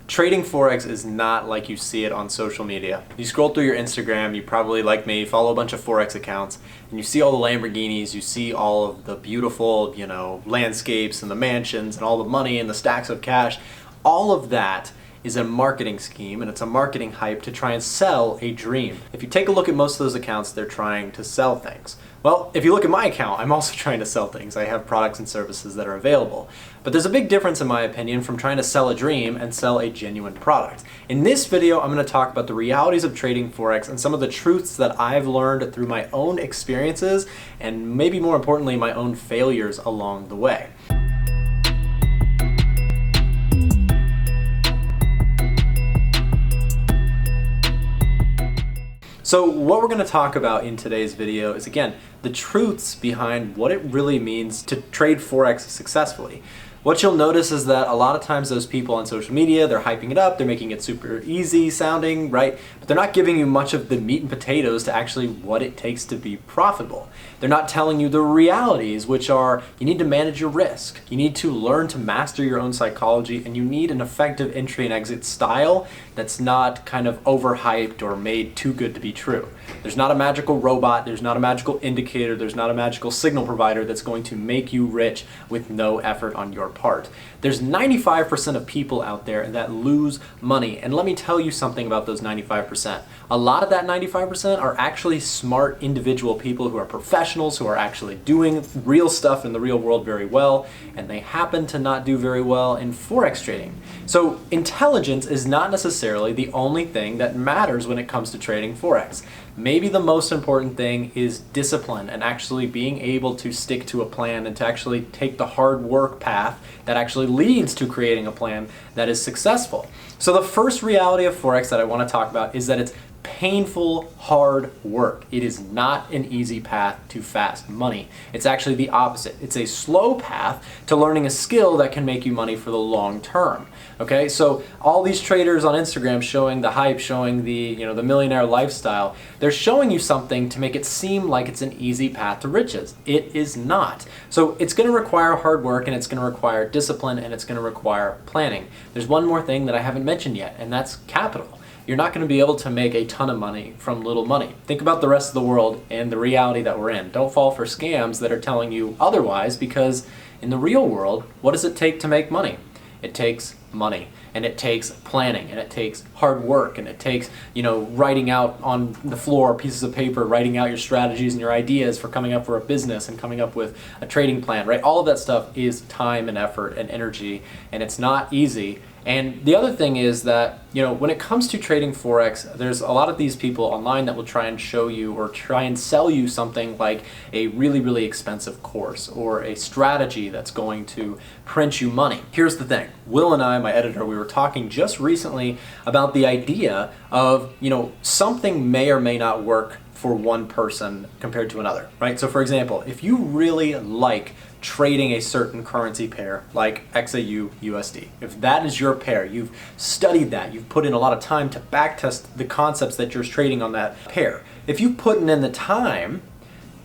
Trading Forex is not like you see it on social media. You scroll through your Instagram, you probably, like me, follow a bunch of Forex accounts, and you see all the Lamborghinis, you see all of the beautiful, landscapes and the mansions and all the money and the stacks of cash. All of that is a marketing scheme, and it's a marketing hype to try and sell a dream. If you take a look at most of those accounts, they're trying to sell things. Well, if you look at my account, I'm also trying to sell things. I have products and services that are available. But there's a big difference, in my opinion, from trying to sell a dream and sell a genuine product. In this video, I'm going to talk about the realities of trading Forex and some of the truths that I've learned through my own experiences and maybe more importantly, my own failures along the way. So what we're going to talk about in today's video is, again, the truths behind what it really means to trade Forex successfully. What you'll notice is that a lot of times those people on social media, they're hyping it up, they're making it super easy sounding, right? But they're not giving you much of the meat and potatoes to actually what it takes to be profitable. They're not telling you the realities, which are you need to manage your risk, you need to learn to master your own psychology, and you need an effective entry and exit style that's not kind of overhyped or made too good to be true. There's not a magical robot, there's not a magical indicator, there's not a magical signal provider that's going to make you rich with no effort on your part. There's 95% of people out there that lose money, and let me tell you something about those 95%. A lot of that 95% are actually smart individual people who are professionals, who are actually doing real stuff in the real world very well, and they happen to not do very well in Forex trading. So intelligence is not necessarily the only thing that matters when it comes to trading Forex. Maybe the most important thing is discipline and actually being able to stick to a plan and to actually take the hard work path that actually leads to creating a plan that is successful. So the first reality of Forex that I want to talk about is that it's painful, hard work. It is not an easy path to fast money. It's actually the opposite. It's a slow path to learning a skill that can make you money for the long term. Okay, so all these traders on Instagram showing the hype, showing the millionaire lifestyle, they're showing you something to make it seem like it's an easy path to riches. It is not. So it's going to require hard work, and it's going to require discipline, and it's going to require planning. There's one more thing that I haven't mentioned yet, and that's capital. You're not going to be able to make a ton of money from little money. Think about the rest of the world and the reality that we're in. Don't fall for scams that are telling you otherwise, because in the real world, what does it take to make money? It takes money, and it takes planning, and it takes hard work, and it takes, writing out on the floor pieces of paper, writing out your strategies and your ideas for coming up for a business and coming up with a trading plan, right? All of that stuff is time and effort and energy, and it's not easy. And the other thing is that, when it comes to trading Forex, there's a lot of these people online that will try and show you or try and sell you something like a really, really expensive course or a strategy that's going to print you money. Here's the thing. Will and I, my editor, we were talking just recently about the idea of, something may or may not work for one person compared to another, right? So for example, if you really like trading a certain currency pair like XAU USD, if that is your pair, you've studied that, you've put in a lot of time to backtest the concepts that you're trading on that pair. If you put in the time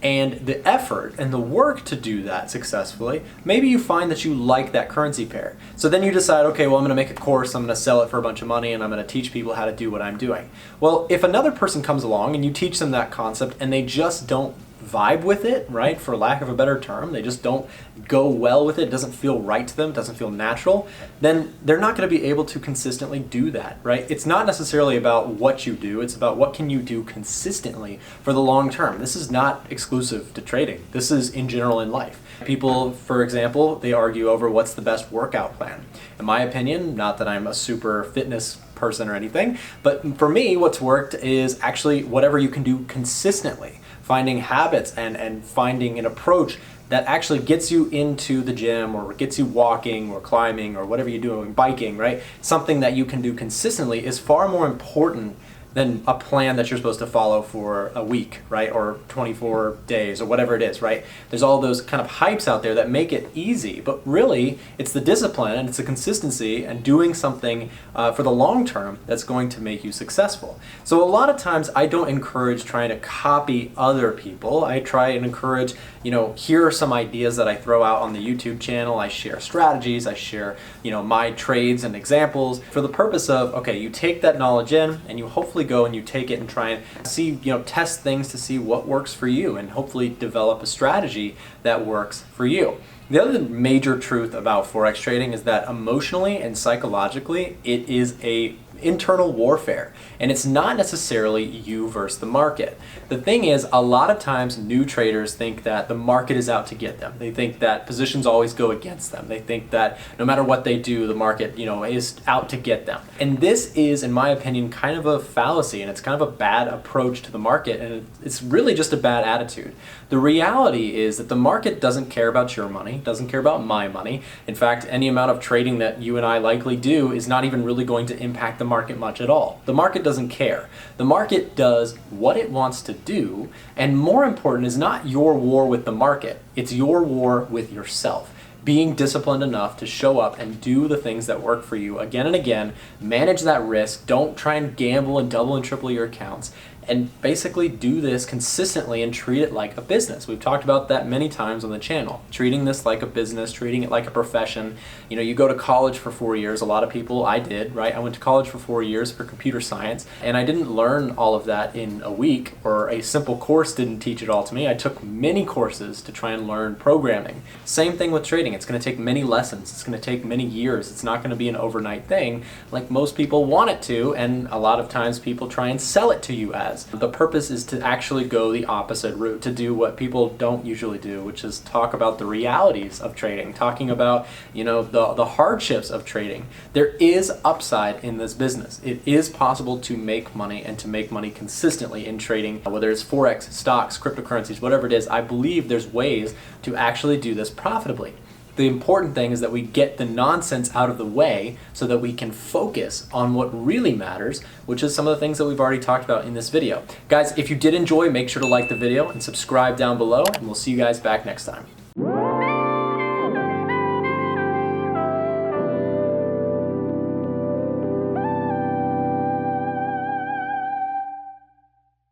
and the effort and the work to do that successfully, maybe you find that you like that currency pair. So then you decide, okay, well, I'm gonna make a course, I'm gonna sell it for a bunch of money, and I'm gonna teach people how to do what I'm doing. Well, if another person comes along and you teach them that concept and they just don't vibe with it, right, for lack of a better term, they just don't go well with it, it doesn't feel right to them, it doesn't feel natural, then they're not going to be able to consistently do that, right? It's not necessarily about what you do, it's about what can you do consistently for the long term. This is not exclusive to trading. This is in general in life. People, for example, they argue over what's the best workout plan. In my opinion, not that I'm a super fitness person or anything, but for me, what's worked is actually whatever you can do consistently. Finding habits and finding an approach that actually gets you into the gym or gets you walking or climbing or whatever you're doing, biking, right? Something that you can do consistently is far more important than a plan that you're supposed to follow for a week, right? Or 24 days or whatever it is, right? There's all those kind of hypes out there that make it easy, but really it's the discipline and it's the consistency and doing something for the long term that's going to make you successful. So a lot of times I don't encourage trying to copy other people. I try and encourage, here are some ideas that I throw out on the YouTube channel. I share strategies, I share, my trades and examples for the purpose of, okay, you take that knowledge in and you hopefully go and you take it and try and see, test things to see what works for you and hopefully develop a strategy that works for you. The other major truth about Forex trading is that emotionally and psychologically, it is a internal warfare, and it's not necessarily you versus the market. The thing is, a lot of times new traders think that the market is out to get them. They think that positions always go against them. They think that no matter what they do, the market, is out to get them. And this is, in my opinion, kind of a fallacy, and it's kind of a bad approach to the market, and it's really just a bad attitude. The reality is that the market doesn't care about your money, doesn't care about my money. In fact, any amount of trading that you and I likely do is not even really going to impact the market much at all. The market doesn't care. The market does what it wants to do, and more important is not your war with the market, it's your war with yourself. Being disciplined enough to show up and do the things that work for you again and again, manage that risk, don't try and gamble and double and triple your accounts, and basically do this consistently and treat it like a business. We've talked about that many times on the channel. Treating this like a business, treating it like a profession. You go to college for 4 years. A lot of people, I did, right? I went to college for 4 years for computer science, and I didn't learn all of that in a week, or a simple course didn't teach it all to me. I took many courses to try and learn programming. Same thing with trading. It's going to take many lessons. It's going to take many years. It's not going to be an overnight thing like most people want it to, and a lot of times people try and sell it to you as. The purpose is to actually go the opposite route, to do what people don't usually do, which is talk about the realities of trading, talking about, the hardships of trading. There is upside in this business. It is possible to make money, and to make money consistently in trading, whether it's Forex, stocks, cryptocurrencies, whatever it is. I believe there's ways to actually do this profitably. The important thing is that we get the nonsense out of the way so that we can focus on what really matters, which is some of the things that we've already talked about in this video. Guys, if you did enjoy, make sure to like the video and subscribe down below, and we'll see you guys back next time.